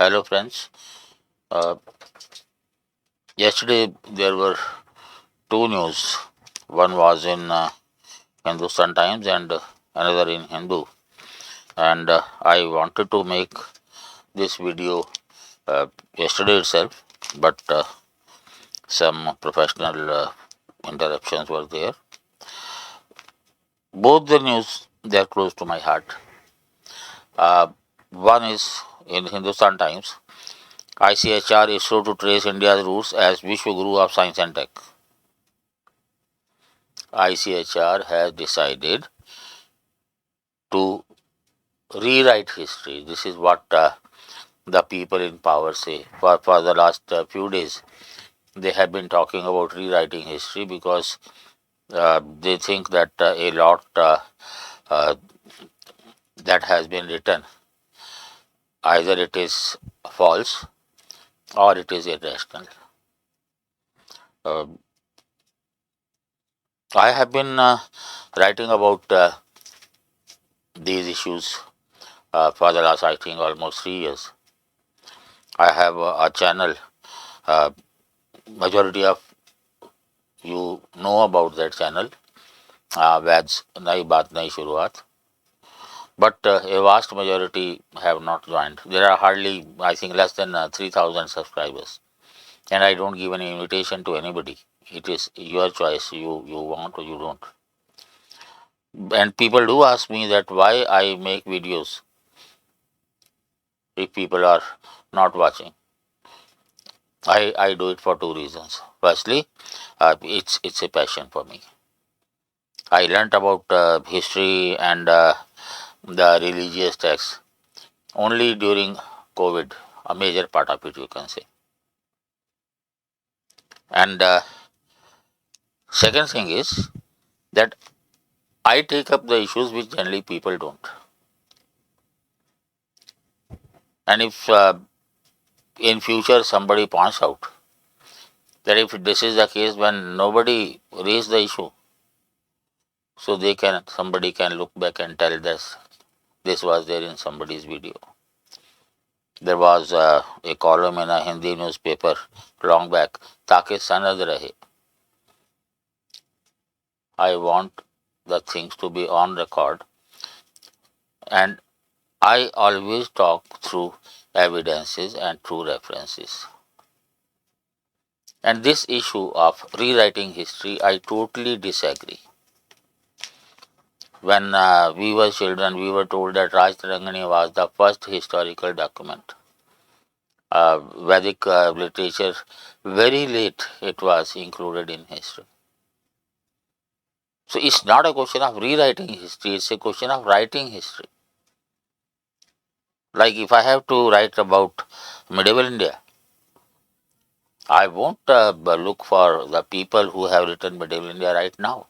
Hello, friends. Uh, Yesterday there were two news. One was in Hindustan Times and another in Hindu. And I wanted to make this video yesterday itself, but some professional interruptions were there. Both the news they are close to my heart. Uh, One is in Hindustan Times. ICHR is so to trace India's roots as Vishwa Guru of Science and Tech. ICHR has decided to rewrite history. This is what the people in power say. For the last few days, they have been talking about rewriting history because they think that a lot uh, that has been written, either it is false or it is irrational. Uh, I have been writing about these issues for the last, I think, almost 3 years. I have a channel. Uh, Majority of you know about that channel, Vaids, Nai Baat Nai Shuruaat. But a vast majority have not joined. There are hardly, I think, less than 3,000 subscribers. And I don't give any invitation to anybody. It is your choice. You want or you don't. And people do ask me that why I make videos if people are not watching. I do it for two reasons. Firstly, it's a passion for me. I learnt about history and the religious texts only during COVID, a major part of it, you can say. And second thing is that I take up the issues which generally people don't. And if in future somebody points out that if this is the case when nobody raised the issue, so somebody can look back and tell this was there in somebody's video. There was a column in a Hindi newspaper long back, Taake Sanad Rahe. I want the things to be on record, and I always talk through evidences and through references. And this issue of rewriting history, I totally disagree. When we were children, we were told that Raj Tarangani was the first historical document. Vedic literature, very late it was included in history. So it's not a question of rewriting history, it's a question of writing history. Like if I have to write about medieval India, I won't look for the people who have written medieval India right now.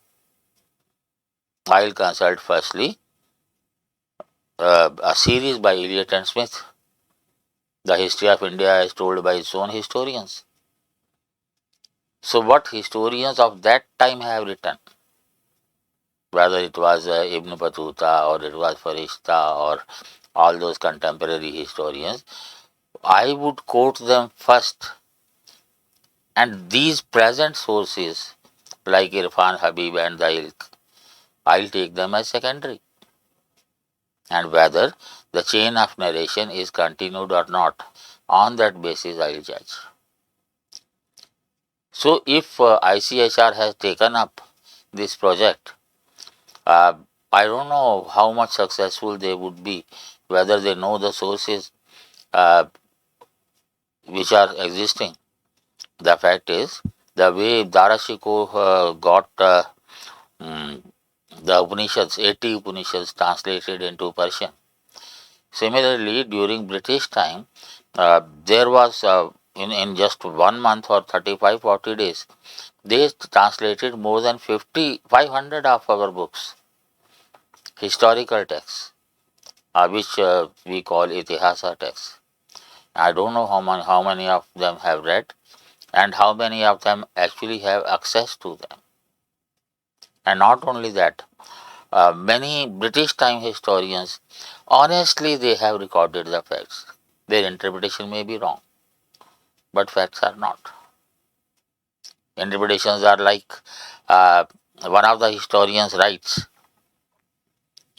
I'll consult firstly a series by Eliot and Smith. The history of India is told by its own historians. So what historians of that time have written, whether it was Ibn Battuta or it was Farishta or all those contemporary historians, I would quote them first. And these present sources, like Irfan Habib and the ilk, I'll take them as secondary. And whether the chain of narration is continued or not, on that basis I'll judge. So if ICHR has taken up this project, I don't know how much successful they would be, whether they know the sources which are existing. The fact is, the way Darashiko got the Upanishads, 80 Upanishads translated into Persian. Similarly, during British time, there was in just 1 month or 35-40 days, they translated more than 500 of our books, historical texts, which we call Itihasa texts. I don't know how many of them have read and how many of them actually have access to them. And not only that, many British time historians, honestly, they have recorded the facts. Their interpretation may be wrong, but facts are not. Interpretations are like one of the historians writes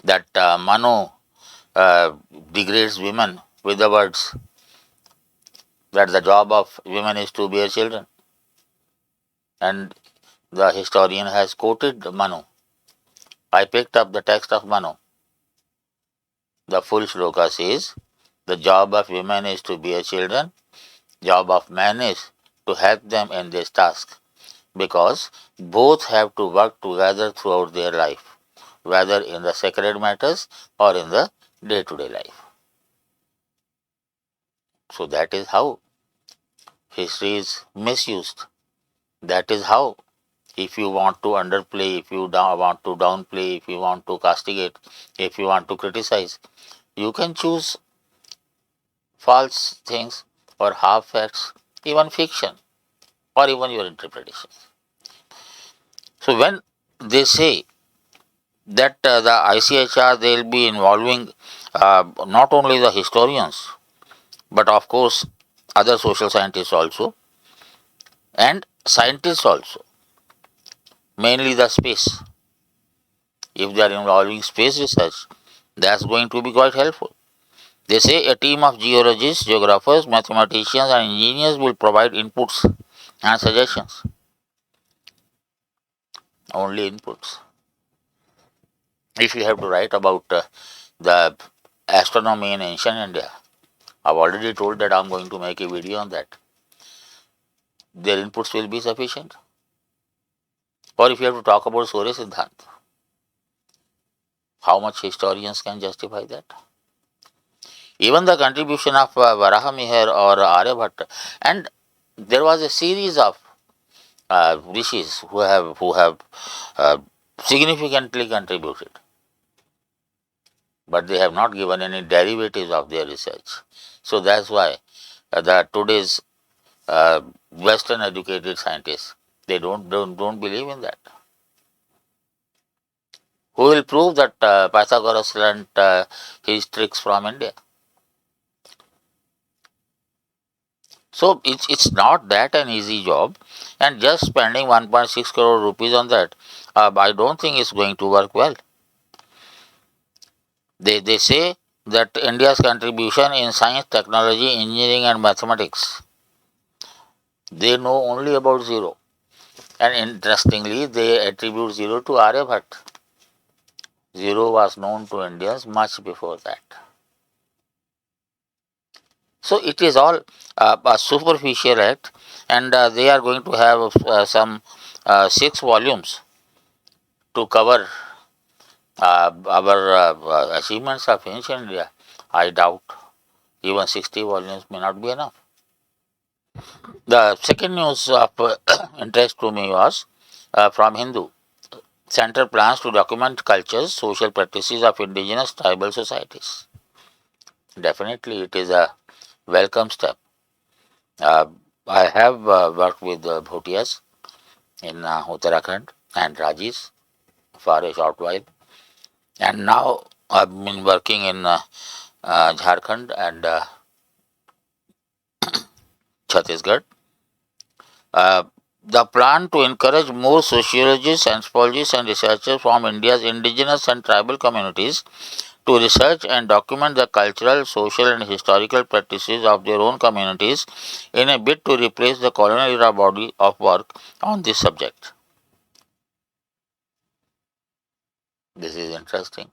that Manu degrades women with the words that the job of women is to bear children. And the historian has quoted Manu. I picked up the text of Manu. The full shloka says, the job of women is to bear children, job of man is to help them in this task, because both have to work together throughout their life, whether in the sacred matters or in the day-to-day life. So that is how history is misused. That is how, if you want to underplay, if you want to downplay, if you want to castigate, if you want to criticize, you can choose false things or half facts, even fiction, or even your interpretation. So when they say that the ICHR, they will be involving not only the historians, but of course other social scientists also, and scientists also, mainly the space. If they are involving space research, that's going to be quite helpful. They say a team of geologists, geographers, mathematicians, and engineers will provide inputs and suggestions. Only inputs. If you have to write about the astronomy in ancient India, I've already told that I'm going to make a video on that. Their inputs will be sufficient. Or if you have to talk about Surya Siddhant, how much historians can justify that? Even the contribution of Varahamihar or Aryabhatta, and there was a series of rishis who have uh, significantly contributed, but they have not given any derivatives of their research. So that's why the today's Western educated scientists, they don't believe in that. Who will prove that Pythagoras learnt his tricks from India? So it's not that an easy job, and just spending 1.6 crore rupees on that, I don't think it's going to work well. They say that India's contribution in science, technology, engineering, and mathematics, they know only about zero. And interestingly, they attribute zero to Aryabhatta. Zero was known to Indians much before that. So it is all a superficial act, and they are going to have some 6 volumes to cover our achievements of ancient India. I doubt even 60 volumes may not be enough. The second news of interest to me was from Hindu. Center plans to document cultures, social practices of indigenous tribal societies. Definitely, it is a welcome step. Uh, I have worked with Bhutias in Uttarakhand and Rajis for a short while, and now I've been working in Jharkhand and Chhattisgarh. Uh, the plan to encourage more sociologists, anthropologists, and researchers from India's indigenous and tribal communities to research and document the cultural, social, and historical practices of their own communities in a bid to replace the colonial era body of work on this subject. This is interesting.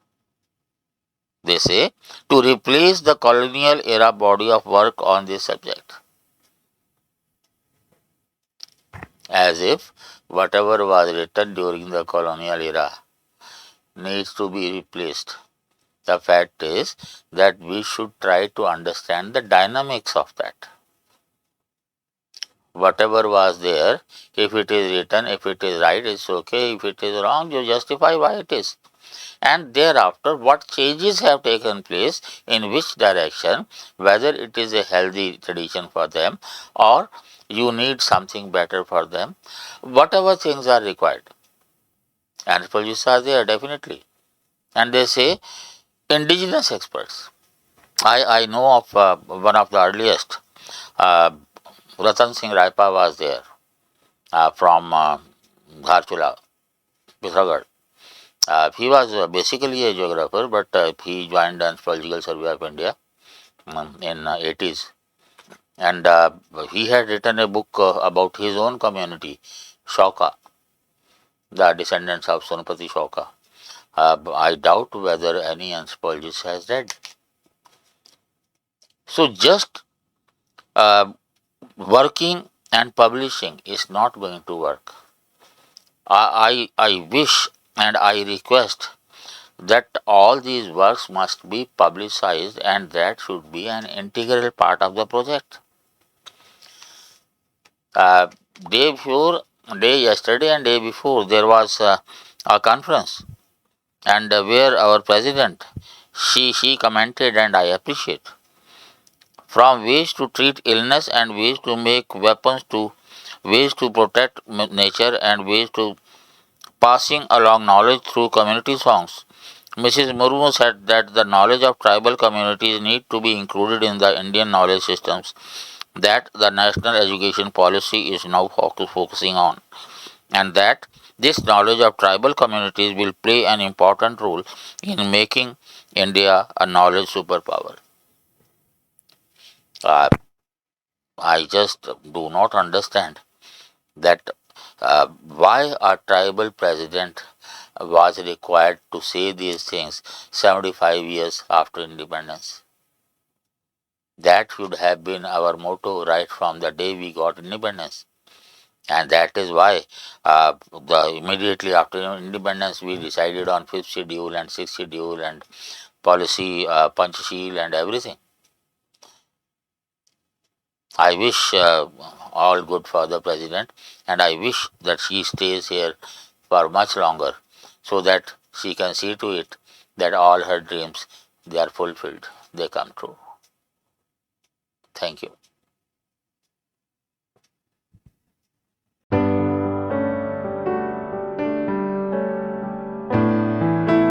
They say to replace the colonial era body of work on this subject. As if whatever was written during the colonial era needs to be replaced. The fact is that we should try to understand the dynamics of that. Whatever was there, if it is written, if it is right, it's okay. If it is wrong, you justify why it is. And thereafter, what changes have taken place, in which direction, whether it is a healthy tradition for them or you need something better for them, whatever things are required. Anthropologists are there, definitely. And they say indigenous experts. I know of one of the earliest. Uh, Ratan Singh Raipa was there from Dharchula, Pithagarh. He was basically a geographer, but he joined the Anthropological Survey of India in 80s. And he had written a book about his own community, Shauka, the descendants of Sonapati Shauka. I doubt whether any anthropologist has read. So just uh, working and publishing is not going to work. I wish and I request that all these works must be publicized, and that should be an integral part of the project. Uh, day before, day yesterday and day before, there was a conference, and where our president, she commented, and I appreciate, from ways to treat illness and ways to make weapons to ways to protect nature and ways to passing along knowledge through community songs. Mrs. Murmu said that the knowledge of tribal communities need to be included in the Indian knowledge systems that the national education policy is now focusing on, and that this knowledge of tribal communities will play an important role in making India a knowledge superpower. Uh, I just do not understand that why a tribal president was required to say these things 75 years after independence. That should have been our motto right from the day we got independence. And that is why immediately after independence we decided on fifth schedule and sixth schedule and policy Panchasheel and everything. I wish all good for the president, and I wish that she stays here for much longer so that she can see to it that all her dreams, they are fulfilled, they come true. Thank you.